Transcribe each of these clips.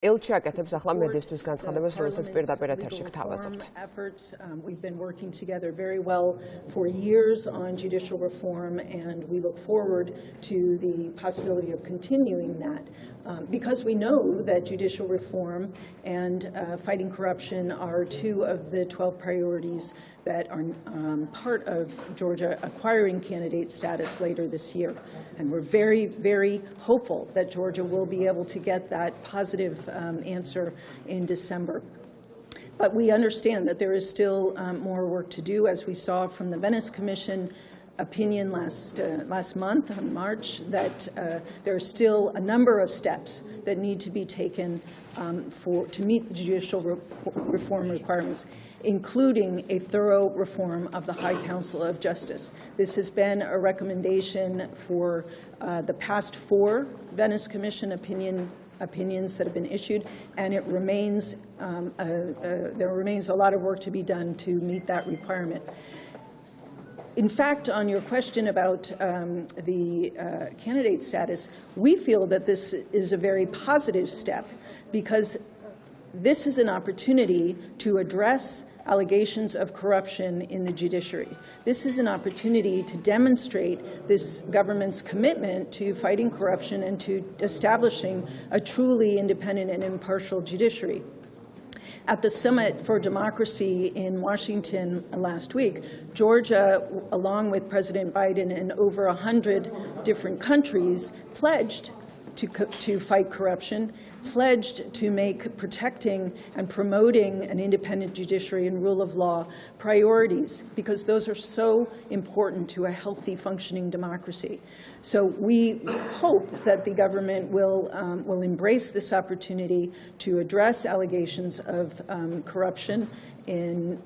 ელჩი აკეთებს ახლა მედისთვის განცხადებას, რომელსაც პირდაპირ ეთერში გთავაზობთ. We've been working together very well for years on judicial reform, and we look forward to the possibility of continuing that. Because we know that judicial reform and fighting corruption are two of the 12 priorities that are part of Georgia acquiring candidate status later this year. And we're very, very hopeful that Georgia will be able to get that positive answer in December. But we understand that there is still more work to do, as we saw from the Venice Commission opinion last month, in March, that there are still a number of steps that need to be taken to meet the judicial reform requirements, including a thorough reform of the High Council of Justice. This has been a recommendation for the past 4 Venice Commission opinions that have been issued, and it remains there remains a lot of work to be done to meet that requirement. In fact, on your question about the candidate status, we feel that this is a very positive step, because this is an opportunity to address allegations of corruption in the judiciary. This is an opportunity to demonstrate this government's commitment to fighting corruption and to establishing a truly independent and impartial judiciary. At the Summit for Democracy in Washington last week, Georgia, along with President Biden and over 100 different countries, pledged to fight corruption, pledged to make protecting and promoting an independent judiciary and rule of law priorities, because those are so important to a healthy, functioning democracy. So we hope that the government will embrace this opportunity to address allegations of corruption and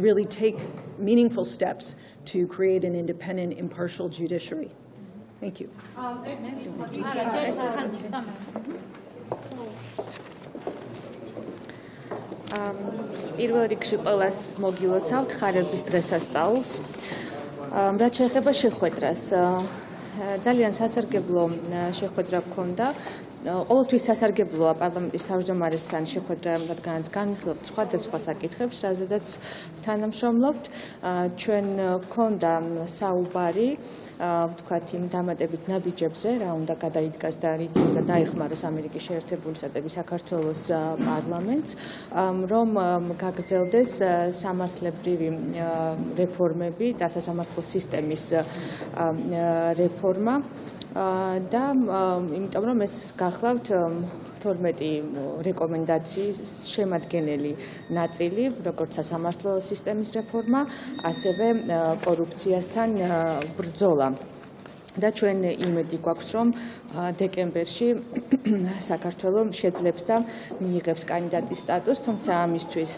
really take meaningful steps to create an independent, impartial judiciary. Thank you. პირველ რიგში ყველას მოგილოცავთ ხარების დღესასწაულს. რაც შეეხება შეხვედრას, ძალიან სასარგებლო შეხვედრა გქონდა. ყოველთვის სასარგებლოა პარლამენტის თავმჯდომარესთან შეხვედრა, რადგანაც განვიხილავთ სხვადასხვა საკითხებს, რაზედაც თანამშრომლობთ. ჩვენ გქონდა საუბარი ვთქვათ იმ დამატებით ნაბიჯებზე, რა უნდა გადაიდგას და რითი უნდა დაეხმაროს ამერიკის შეერთებული შტატები საქართველოს პარლამენტს, რომ გაგრძელდეს სამართლებრივი რეფორმები და სასამართლო სისტემის რეფორმა. და იმიტომ რომ ეს გახლავთ 12 რეკომენდაციის შემადგენელი ნაწილი, როგორც სასამართლო სისტემის რეფორმა, ასევე კორუფციასთან ბრძოლა. და ჩვენ იმედი გვაქვს, რომ დეკემბერში საქართველოს შეძლებს და მიიღებს კანდიდატის სტატუსს, თუმცა ამისთვის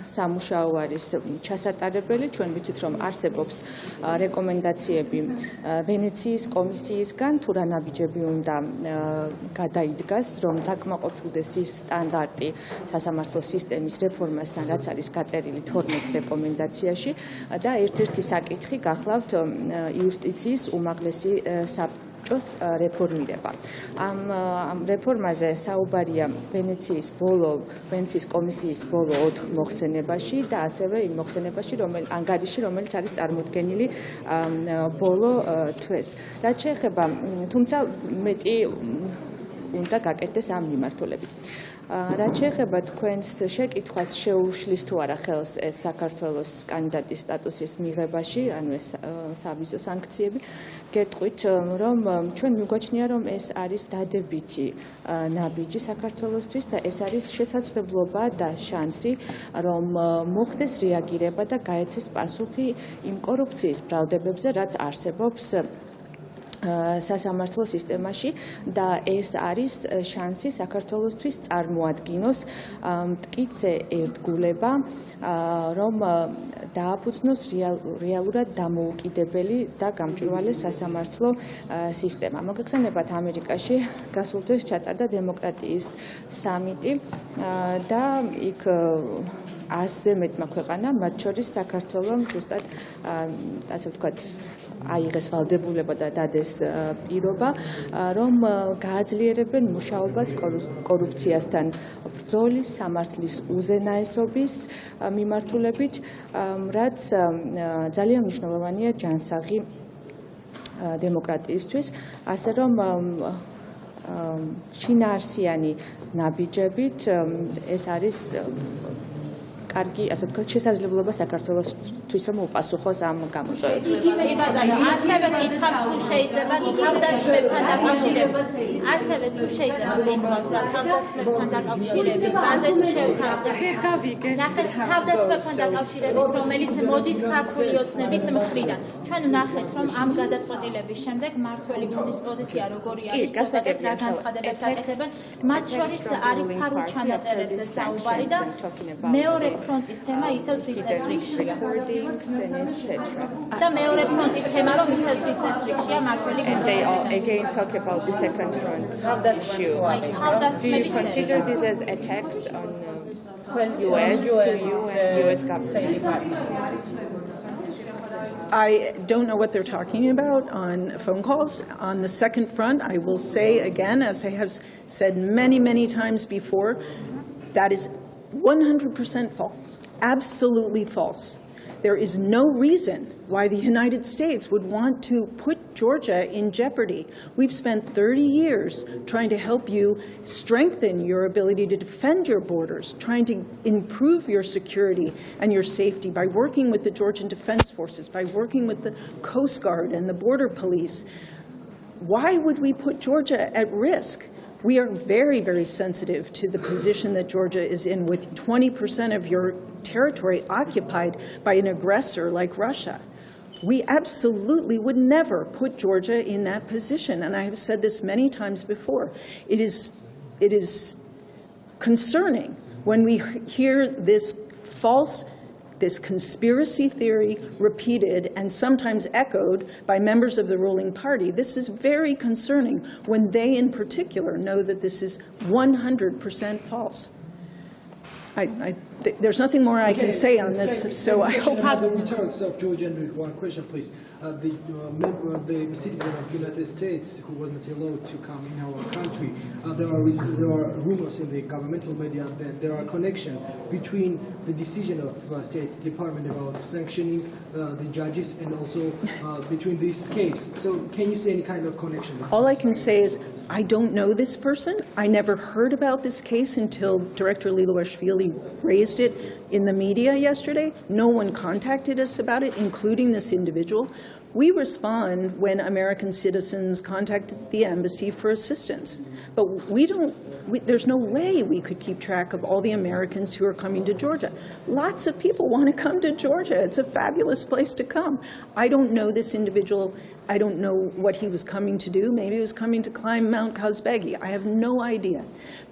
სამუშაო არის ჩასატარებელი. ჩვენ ვიცით, რომ არსებობს რეკომენდაციები ვენეციის კომისიისგან, თუ რა ნაბიჯები უნდა გადაიდგას, რომ დაკმაყოფილდეს ის სტანდარტი სასამართლო სისტემის რეფორმასთან, რაც არის გაწერილი 12 რეკომენდაციაში და ერთ-ერთი საკითხი გახლავთ იუსტიციის უმაღლესი საბჭოს რეფორმირება. ამ რეფორმაზე საუბარია ვენეციის კომისიის ბოლო 4 მოხსენებაში და ასევე იმ მოხსენებაში, ანგარიში, რომელიც არის წარმოდგენილი ბოლო თვეს. რაც შეეხება, თუმცა მეტი უნდა გაკეთდეს ამ მიმართულებით. რაც შეეხება თქვენს შეკითხვას, შეუშლის თუ არა ხელს ეს საქართველოს კანდიდატის სტატუსის მიღებაში, ანუ ეს სავიზო სანქციები, გეტყვით, რომ ჩვენ მიგვაჩნია, რომ ეს არის დადებითი ნაბიჯი საქართველოსთვის და ეს არის შესაძლებლობა და შანსი, რომ მოხდეს რეაგირება და გაეცეს პასუხი იმ კორუფციის ბრალდებებზე, რაც არსებობს სასამართლო სისტემაში და ეს არის შანსი საქართველოსთვის წარმოადგინოს მტკიცე ერთგულება, რომ დააფუძნოს რეალურად დამოუკიდებელი და გამჭვირვალე სასამართლო სისტემა. მოგეხსენებათ, ამერიკაში გასულ დღეს ჩატარდა დემოკრატიის სამიტი და იქ 100-ზე მეტმა ქვეყანამ, მათ შორის საქართველომ ზუსტად ასე ვთქვათ აიღეს ვალდებულება და დადეს პირობა, რომ გააძლიერებენ მუშაობას კორუფციასთან ბრძოლის, სამართლის უზენაესობის მიმართულებით, რაც ძალიან მნიშვნელოვანია ჯანსაღი დემოკრატიისთვის, ასე რომ შინაარსიანი ნაბიჯებით ეს არის კარგი, ასე ვთქვათ, შესაძლებლობა საქართველოსთვის რომ უპასუხოს ამ გამოწვევებს. ასევე გითხრათ თუ შეიძლება თავდასხმებთან დაკავშირებით. ასევე თუ შეიძლება მეკვლავ თავდასხმებთან დაკავშირებით, გაზეთ შევთავაზეთ. ნახეთ თავდასხმებთან დაკავშირებით, რომელიც მოდის ქართული ოცნების მხრიდან. ჩვენ ვნახეთ, რომ ამ გადაწყვეტილების შემდეგ მართველი გუნდის პოზიცია როგორი არის, ზოგადად რა განცხადებებს აკეთებენ. მათ შორის არის ფარულ ჩანაწერებზე საუბარი და მეორე ფრონტის თემა ისევ თვის წესრიგშია. და მეორე ფრონტის თემა რომ ისევ თვის წესრიგშია მართველი გუნდი. And they all again talk about the second front issue. Do you consider this as attacks on US to you and US government? I don't know what they're talking about on phone calls. On the second front, I will say again, as I have said many, many times before, that is 100% false, absolutely false. There is no reason why the United States would want to put Georgia in jeopardy. We've spent 30 years trying to help you strengthen your ability to defend your borders, trying to improve your security and your safety by working with the Georgian Defense Forces, by working with the Coast Guard and the Border Police. Why would we put Georgia at risk? We are very, very sensitive to the position that Georgia is in, with 20% of your territory occupied by an aggressor like Russia. We absolutely would never put Georgia in that position, and I have said this many times before. It is concerning when we hear this conspiracy theory repeated and sometimes echoed by members of the ruling party. This is very concerning when they in particular know that this is 100% false. There's nothing more I can say on this, so I hope... The returns of Georgia, one question, please. The citizen of the United States who was not allowed to come in our country, there are rumors in the governmental media that there are connections between the decision of State Department about sanctioning the judges and also between this case. So can you say any kind of connection? All I can say is I don't know this person. I never heard about this case until Director Lilo-Ashvili raised it in the media yesterday. No one contacted us about it, including this individual. We respond when American citizens contact the embassy for assistance. But there's no way we could keep track of all the Americans who are coming to Georgia. Lots of people want to come to Georgia. It's a fabulous place to come. I don't know this individual. I don't know what he was coming to do. Maybe he was coming to climb Mount Kazbegi. I have no idea.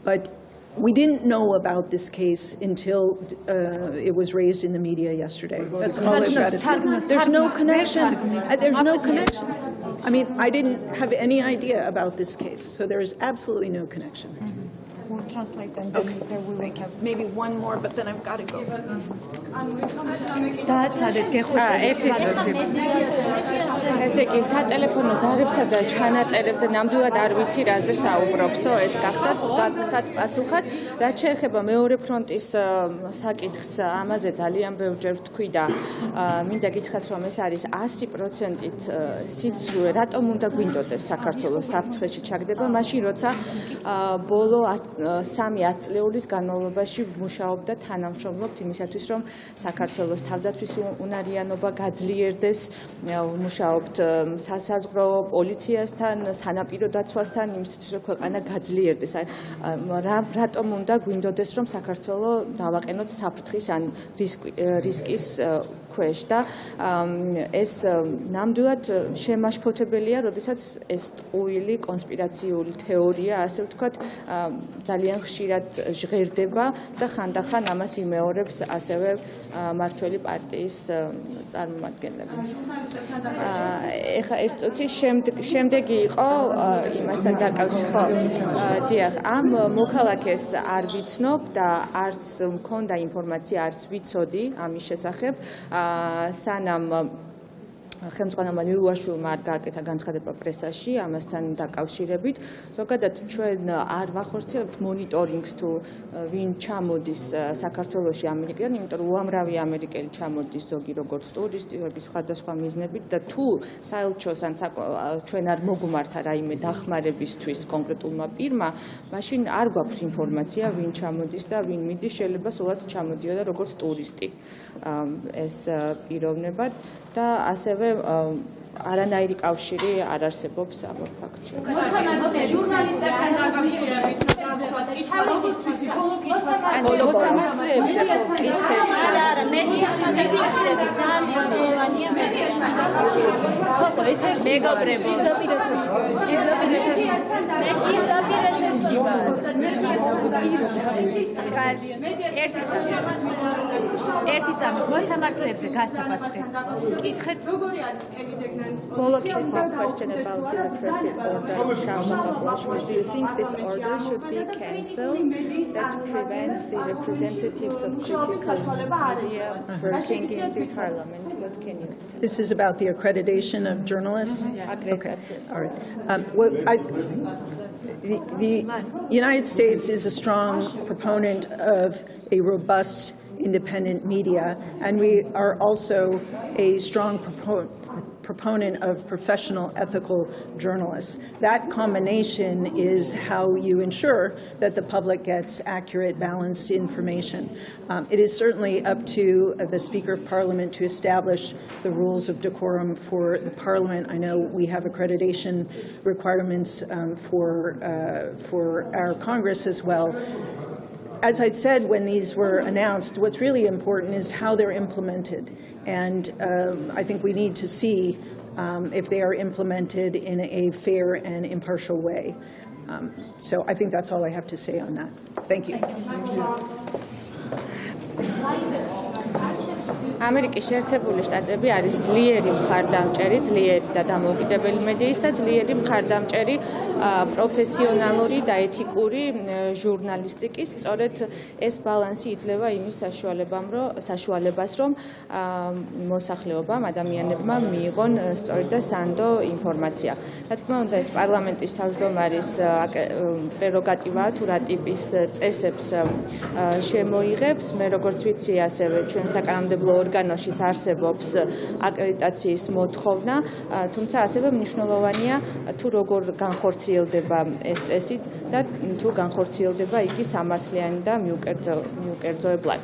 But we didn't know about this case until it was raised in the media yesterday. That's all I've got to say. There's no connection. There's no connection. I mean, I didn't have any idea about this case, so there is absolutely no connection. We'll translate and Okay, thank you. Maybe one more, but then I've got to go. ესე იგი, სატელეფონო ზარებსა და ჩანაწერებზე ნამდვილად არ ვიცი რაზე საუბრობსო, ეს გახდათ პასუხად. რაც შეეხება მეორე ფრონტის საკითხს, ამაზე ძალიან ბევრჯერ ვთქვი და მინდა გითხრათ, რომ ეს არის 100%-ით სიცრუე, რატომ უნდა გვინდოდეს საქართველოს საფრთხეში ჩაგდება, მაშინ როცა ბოლო 3-10 წლეულის განმავლობაში მუშაობდა თანამშრომლობთ იმისათვის, რომ საქართველოს თავდაცვის უნარიანობა გაძლიერდეს, მუშაობთ სასაზღვრო პოლიციასთან, სანაპირო დაცვასთან, იმისათვის, რომ ქვეყანა გაძლიერდეს. რატომ უნდა გვინდოდეს, რომ საქართველო დავაყენოთ საფრთხის ან რისკის ქვეშ და ეს ნამდვილად შემაშფოთებელია, როდესაც ეს ტყუილი კონსპირაციული თეორია, ასე ვთქვათ, ძალიან ძალიან ხშირად ჟღერდება და ხანდახან ამას იმეორებს ასევე მართველი პარტიის წარმომადგენლები. ეხა ერთ წუთი შემდეგი იყო იმასთან დაკავშირებით. დიახ, ამ მოქალაქეს არ ვიცნობ და არც მქონდა ინფორმაცია, არც ვიცოდი ამის შესახებ, სანამ ხელმძღვანელმა ლილუაშვილმა არ გააკეთა განცხადება პრესაში ამასთან დაკავშირებით. ზოგადად ჩვენ არ ვახორციელებთ მონიტორინგს თუ ვინ ჩამოდის საქართველოში ამერიკიდან, იმიტომ რომ უამრავი ამერიკელი ჩამოდის ზოგი როგორც ტურისტი, ზოგი სხვადასხვა მიზნებით და თუ საელჩოს ან ჩვენ არ მოგუმართა რაიმე დახმარებისთვის კონკრეტულმა პირმა, მაშინ არ გვაქვს ინფორმაცია ვინ ჩამოდის და ვინ მიდის, შეიძლება სულაც ჩამოდიოდა როგორც ტურისტი ეს პიროვნებად და ასევე არანაირი კავშირი არ არსებობს ამ ფაქტში. ჟურნალისტებთან დაკავშირებით როგორც ვიცი, ბოლო მოსამართლეებზე კითხეთ. არა, მედიასთან დაკავშირებით ძალიან მნიშვნელოვანია მედიასთან დაკავშირებით. ხო, ეთერში მეგობრები. ერთი წამი მოსამართლეებზე გასაფასვე. კითხეთ როგორი არის კელი დეგნანის Follow up question about the repressive order shall not apply. Do you think this order should be cancelled that prevents the representatives of critical media working in the parliament? What can you tell? This is about the accreditation of journalists? Okay. All right. The United States is a strong proponent of a robust independent media, and we are also a strong proponent of professional ethical journalists. That combination is how you ensure that the public gets accurate, balanced information. It is certainly up to the Speaker of Parliament to establish the rules of decorum for the Parliament. I know we have accreditation requirements for our Congress as well. As I said when these were announced, what's really important is how they're implemented. And I think we need to see if they are implemented in a fair and impartial way. So I think that's all I have to say on that. Thank you. ამერიკის შეერთებული შტატები არის ძლიერი მხარდამჭერი, ძლიერი და დამოუკიდებელი მედიის და ძლიერი მხარდამჭერი პროფესიონალური და ეთიკური ჟურნალისტიკის. სწორედ ეს ბალანსი იძლევა იმის საშუალებას, რომ მოსახლეობამ, ადამიანებმა მიიღონ სწორი და სანდო ინფორმაცია. რა თქმა უნდა, ეს პარლამენტის თავმჯდომარის პრეროგატივაა თუ რა ტიპის წესებს შემოიღებს. მე როგორც ვიცი, ასევე ჩვენ საკანონმდებლო ორგანოშიც არსებობს აკრედიტაციის მოთხოვნა, თუმცა ასევე მნიშვნელოვანია თუ როგორ განხორციელდება ეს წესი და თუ განხორციელდება იგი სამართლიანი და მიუკერძოებლად.